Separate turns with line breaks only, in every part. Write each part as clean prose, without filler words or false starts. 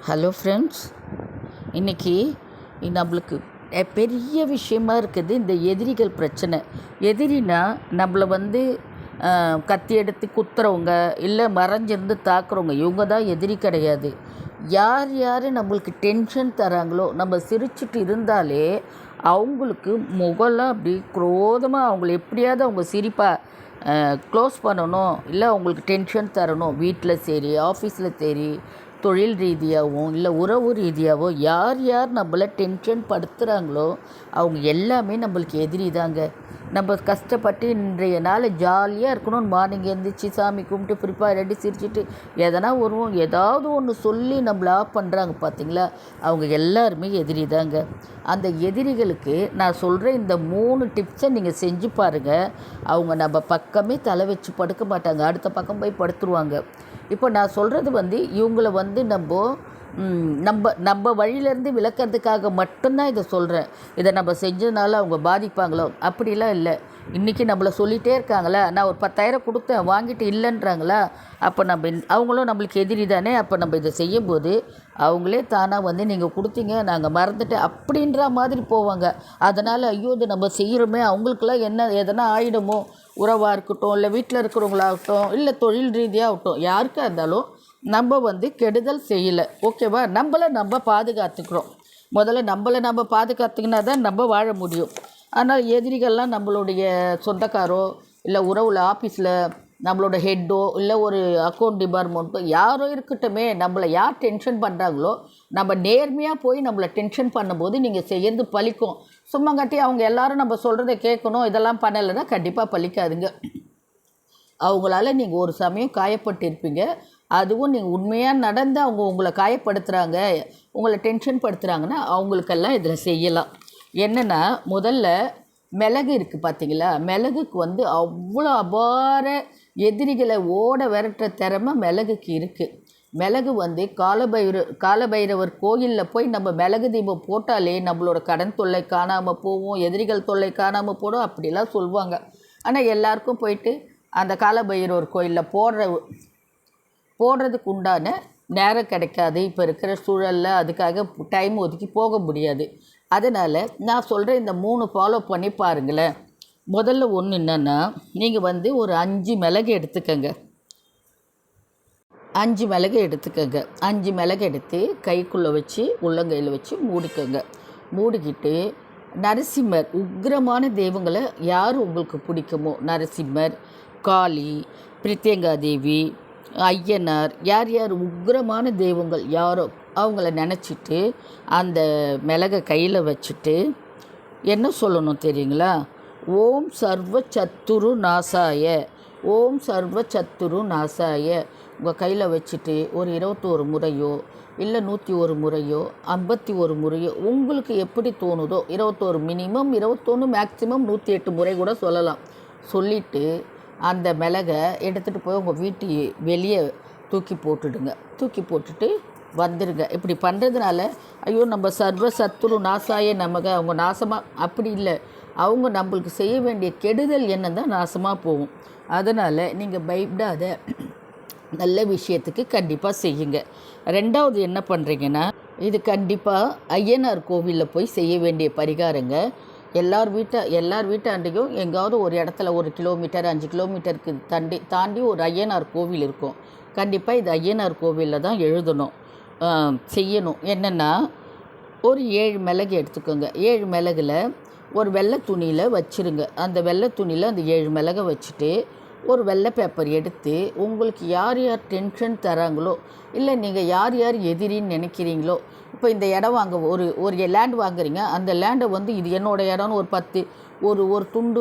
Hello friends, இன்றைக்கி நம்மளுக்கு பெரிய விஷயமா இருக்குது இந்த எதிரிகள் பிரச்சனை. எதிரினா நம்மளை கத்தி எடுத்து குத்துறவங்க, இல்லை மறைஞ்சிருந்து தாக்குறவங்க, இவங்க தான் எதிரி கிடையாது. யார் யார் நம்மளுக்கு டென்ஷன் தராங்களோ, நம்ம சிரிச்சுட்டு இருந்தாலே அவங்களுக்கு முகலாம் அப்படி குரோதமாக அவங்கள எப்படியாவது அவங்க சிரிப்பாக க்ளோஸ் பண்ணணும், இல்லை அவங்களுக்கு டென்ஷன் தரணும். வீட்டில் சரி, ஆஃபீஸில் சரி, தொழில் ரீதியாகவும் இல்லை உறவு ரீதியாகவோ யார் யார் நம்மளை டென்ஷன் படுத்துகிறாங்களோ அவங்க எல்லாமே நம்மளுக்கு எதிரி தாங்க. நம்ம கஷ்டப்பட்டு இன்றைய நாள் ஜாலியாக இருக்கணும்னு மார்னிங் எழுந்திரிச்சு சாமி கும்பிட்டு ப்ரிப்பேர் ரெடி சிரிச்சுட்டு எதனா வருவோம், ஏதாவது ஒன்று சொல்லி நம்மளை ஆஃப் பண்ணுறாங்க பார்த்தீங்களா, அவங்க எல்லாருமே எதிரி தாங்க. அந்த எதிரிகளுக்கு நான் சொல்கிற இந்த 3 டிப்ஸை நீங்கள் செஞ்சு பாருங்கள். அவங்க நம்ம பக்கமே தலை வச்சு படுக்க மாட்டாங்க, அடுத்த பக்கம் போய் படுத்துருவாங்க. இப்போ நான் சொல்கிறது இவங்கள நம்ம வழியிலேருந்து விளக்கிறதுக்காக மட்டும்தான் இதை சொல்கிறேன். இதை நம்ம செஞ்சதுனால அவங்க பாதிப்பாங்களோ அப்படிலாம் இல்லை. இன்றைக்கி நம்மளை சொல்லிகிட்டே இருக்காங்களா, நான் ஒரு 10,000 கொடுத்தேன் வாங்கிட்டு இல்லைன்றாங்களா, அப்போ அவங்களும் நம்மளுக்கு எதிரி தானே. அப்போ நம்ம இதை செய்யும்போது அவங்களே தானாக நீங்கள் கொடுத்தீங்க நாங்கள் மறந்துட்டேன் அப்படின்ற மாதிரி போவாங்க. அதனால் ஐயோ இது நம்ம செய்கிறோமே, அவங்களுக்கெல்லாம் என்ன எதனா ஆகிடுமோ, உறவாக இருக்கட்டும், இல்லை வீட்டில் இருக்கிறவங்களாகட்டும், இல்லை தொழில் ரீதியாகட்டும், யாருக்காக இருந்தாலும் நம்ம கெடுதல் செய்யலை, ஓகேவா. நம்ம பாதுகாத்துக்கிறோம். முதல்ல நம்ம பாதுகாத்துக்கினா தான் நம்ம வாழ முடியும். ஆனால் எதிரிகள்லாம் நம்மளுடைய சொந்தக்காரோ, இல்லை உறவில் ஆஃபீஸில் நம்மளோட ஹெட்டோ, இல்லை ஒரு அக்கௌண்ட் டிபார்ட்மெண்ட்டோ யாரோ இருக்கட்டுமே, நம்மளை யார் டென்ஷன் பண்ணுறாங்களோ நம்ம நேர்மையாக போய் நம்மளை டென்ஷன் பண்ணும்போது நீங்கள் செய்யறது பலிக்கும். சும்மா கட்டி அவங்க எல்லோரும் நம்ம சொல்கிறத கேட்கணும், இதெல்லாம் பண்ணலைன்னா கண்டிப்பாக பலிக்காதுங்க. அவங்களால நீங்கள் ஒரு சமயம் காயப்பட்டு இருப்பீங்க. அதுவும் நீங்கள் உண்மையாக நடந்து அவங்க உங்களை காயப்படுத்துகிறாங்க, உங்களை டென்ஷன் படுத்துகிறாங்கன்னா அவங்களுக்கெல்லாம் இதில் செய்யலாம். என்னென்னா, முதல்ல மிளகு இருக்குது பார்த்தீங்களா, மிளகுக்கு அவ்வளோ அபார எதிரிகளை ஓட விரட்டுற திறமை மிளகுக்கு இருக்குது. மிளகு காலபைரவர் கோயிலில் போய் நம்ம மிளகு தீபம் போட்டாலே நம்மளோட கடன் தொல்லை காணாமல் போவோம், எதிரிகள் தொல்லை காணாமல் போடும் அப்படிலாம் சொல்லுவாங்க. ஆனால் எல்லாருக்கும் போயிட்டு அந்த காலபைரவர் கோயிலில் போடுறதுக்கு உண்டான நேரம் கிடைக்காது. இப்போ இருக்கிற சூழலில் அதுக்காக டைம் ஒதுக்கி போக முடியாது. அதனால் நான் சொல்கிற இந்த 3 ஃபாலோ பண்ணி பாருங்களேன். முதல்ல ஒன்று என்னென்னா, நீங்கள் ஒரு 5 மிளகு எடுத்துக்கங்க. 5 மிளகு எடுத்துக்கங்க. 5 மிளகு எடுத்து கைக்குள்ளே வச்சு உள்ளங்கையில் வச்சு மூடிக்கங்க. மூடிக்கிட்டு நரசிம்மர், உக்கிரமான தெய்வங்களை யார் உங்களுக்கு பிடிக்குமோ, நரசிம்மர், காளி, பிரித்யங்கா தேவி, ஐயனார், யார் யார் உக்கிரமான தெய்வங்கள் யாரோ அவங்கள நினச்சிட்டு அந்த மிளகை கையில் வச்சுட்டு என்ன சொல்லணும் தெரியுங்களா, ஓம் சர்வ சத்துரு நாசாய, ஓம் சர்வ சத்துரு நாசாய உங்கள் கையில் வச்சுட்டு ஒரு 21 முறையோ, இல்லை 101 முறையோ, 51 முறையோ, உங்களுக்கு எப்படி தோணுதோ, 21 மினிமம், 21 மேக்ஸிமம் 108 முறை கூட சொல்லலாம். சொல்லிவிட்டு அந்த மிளகை எடுத்துகிட்டு போய் உங்கள் வீட்டு வெளியே தூக்கி போட்டுடுங்க. தூக்கி போட்டுட்டு வந்துடுங்க. இப்படி பண்ணுறதுனால ஐயோ நம்ம சர்வ சத்துரு நாசாய நமக்கு அவங்க நாசமாக, அப்படி இல்லை, அவங்க நம்மளுக்கு செய்ய வேண்டிய கெடுதல் எண்ணம் தான் நாசமாக போகும். அதனால் நீங்கள் பயப்படாத, நல்ல விஷயத்துக்கு கண்டிப்பாக செய்யுங்க. 2வது என்ன பண்ணுறீங்கன்னா, இது கண்டிப்பாக ஐயனார் கோவிலில் போய் செய்ய வேண்டிய பரிகாரங்க. எல்லார் வீட்டாண்டையும் எங்காவது ஒரு இடத்துல 1 கிலோமீட்டர் 5 கிலோமீட்டருக்கு தாண்டி ஒரு ஐயனார் கோவில் இருக்கும். கண்டிப்பாக இது ஐயனார் கோவிலில் தான் செய்யணும். என்னென்னா, ஒரு 7 மிளகு எடுத்துக்கோங்க. 7 மிளகுல ஒரு வெள்ளை துணியில் வச்சுருங்க. அந்த வெள்ளை துணியில் அந்த 7 மிளகை வச்சுட்டு ஒரு வெள்ளை பேப்பர் எடுத்து உங்களுக்கு யார் யார் டென்ஷன் தராங்களோ, இல்லை நீங்கள் யார் யார் எதிரின்னு நினைக்கிறீங்களோ, இப்போ இந்த இடம் ஒரு லேண்ட் வாங்குறீங்க, அந்த லேண்டை இது என்னோடய இடம்னு ஒரு 10 ஒரு துண்டு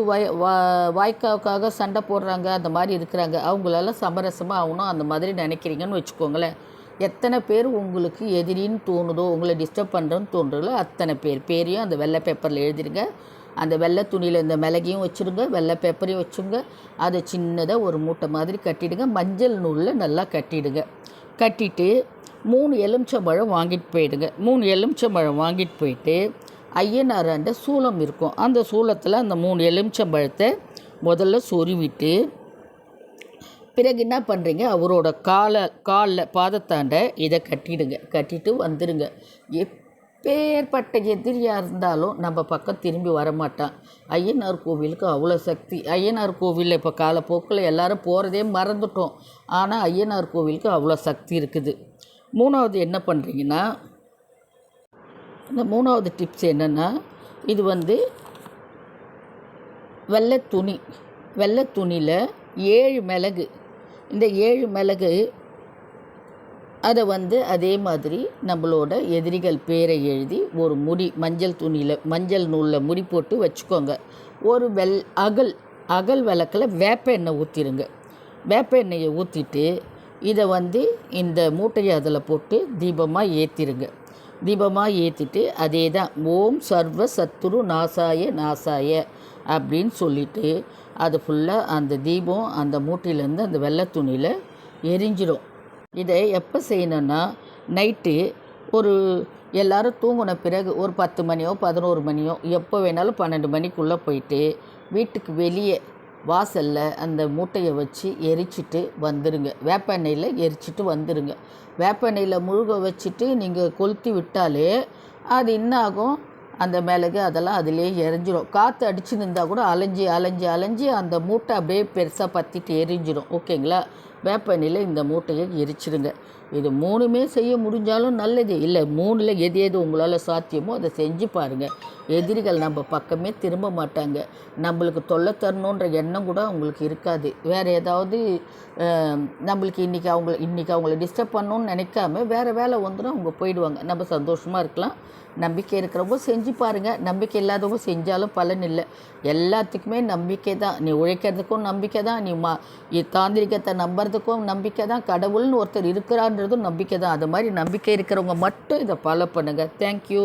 வாய்க்காவுக்காக சண்டை போடுறாங்க, அந்த மாதிரி இருக்கிறாங்க, அவங்களால சமரசமாக ஆகணும் அந்த மாதிரி நினைக்கிறீங்கன்னு வச்சுக்கோங்களேன். எத்தனை பேர் உங்களுக்கு எதிரின்னு தோணுதோ, உங்களை டிஸ்டர்ப் பண்ணுறோன்னு தோன்றுங்களோ அத்தனை பேரையும் அந்த வெள்ளை பேப்பரில் எழுதிடுங்க. அந்த வெள்ளை துணியில் இந்த மிளகையும் வச்சுருங்க, வெள்ளை பேப்பரையும் வச்சுங்க. அதை சின்னதாக ஒரு மூட்டை மாதிரி கட்டிடுங்க. மஞ்சள் நூலில் நல்லா கட்டிடுங்க. கட்டிட்டு 3 எலுமிச்சம்பழம் வாங்கிட்டு போயிடுங்க. 3 எலுமிச்சம்பழம் வாங்கிட்டு போயிட்டு ஐயனாராண்ட சூளம் இருக்கும், அந்த சூளத்தில் அந்த 3 எலுமிச்சம்பழத்தை முதல்ல சொருவிட்டு பிறகு என்ன பண்ணுறீங்க, அவரோட காலில் பாதத்தாண்ட இதை கட்டிடுங்க. கட்டிட்டு வந்துடுங்க. எப்பேற்பட்ட எதிரியாக இருந்தாலும் நம்ம பக்கம் திரும்பி வரமாட்டான். ஐயனார் கோவிலுக்கு அவ்வளோ சக்தி. ஐயனார் கோவிலில் இப்போ காலப்போக்கில் எல்லோரும் போகிறதே மறந்துட்டோம். ஆனால் ஐயனார் கோவிலுக்கு அவ்வளோ சக்தி இருக்குது. மூணாவது என்ன பண்ணுறீங்கன்னா, இந்த மூணாவது டிப்ஸ் என்னென்னா, இது வெள்ளை துணியில் 7 மிளகு. இந்த 7 மிளகு அதை அதே மாதிரி நம்மளோட எதிரிகள் பேரை எழுதி ஒரு முடி மஞ்சள் நூலில் முடி போட்டு வச்சுக்கோங்க. ஒரு அகல் விளக்கில் வேப்ப எண்ணெய் ஊற்றிடுங்க. வேப்ப எண்ணெயை ஊற்றிட்டு இதை இந்த மூட்டையை அதில் போட்டு தீபமாக ஏற்றிடுங்க. தீபமாக ஏற்றிட்டு அதே தான் ஓம் சர்வ சத்துரு நாசாய அப்படின்னு சொல்லிவிட்டு அது ஃபுல்லாக அந்த தீபம் அந்த மூட்டையிலேருந்து அந்த வெள்ளை துணியில் எரிஞ்சிடும். இதை எப்போ செய்யணுன்னா, நைட்டு எல்லோரும் தூங்கின பிறகு ஒரு 10 மணியோ 11 மணியோ எப்போ வேணாலும் 12 மணிக்குள்ளே போயிட்டு வீட்டுக்கு வெளியே வாசலில் அந்த மூட்டையை வச்சு எரிச்சிட்டு வந்துடுங்க. வேப்ப எண்ணெயில் எரிச்சிட்டு வந்துடுங்க. வேப்ப எண்ணெயில் முழுக வச்சுட்டு நீங்கள் கொளுத்தி விட்டாலே அது என்ன ஆகும், அந்த மிளகு அதெல்லாம் அதிலே எரிஞ்சிடும். காற்று அடிச்சு நின்றால் கூட அலைஞ்சி அந்த மூட்டை அப்படியே பெருசாக பற்றிட்டு எரிஞ்சிடும். ஓகேங்களா? வேப்ப எண்ணெயில் இந்த மூட்டையை எரிச்சிடுங்க. இது 3மே செய்ய முடிஞ்சாலும் நல்லது. இல்லை 3ல் எது உங்களால் சாத்தியமோ அதை செஞ்சு பாருங்கள். எதிரிகள் நம்ம பக்கமே திரும்ப மாட்டாங்க. நம்மளுக்கு தொல்லை தரணுன்ற எண்ணம் கூட அவங்களுக்கு இருக்காது. வேறு ஏதாவது நம்மளுக்கு இன்றைக்கி அவங்கள டிஸ்டர்ப் பண்ணணுன்னு நினைக்காம வேறு வேலை வந்துடும், அவங்க போயிடுவாங்க. நம்ம சந்தோஷமாக இருக்கலாம். நம்பிக்கை இருக்கிறவங்க செஞ்சு பாருங்கள். நம்பிக்கை இல்லாதவங்க செஞ்சாலும் பலன் இல்லை. எல்லாத்துக்குமே நம்பிக்கை தான். நீ உழைக்கிறதுக்கும் நம்பிக்கை தான், நீ தாந்திரிகத்தை நம்புறதுக்கும் நம்பிக்கை தான், கடவுள்னு ஒருத்தர் இருக்கிறான்றதும் நம்பிக்கை தான். அது மாதிரி நம்பிக்கை இருக்கிறவங்க மட்டும் இதை ஃபாலோ பண்ணுங்கள். தேங்க்யூ.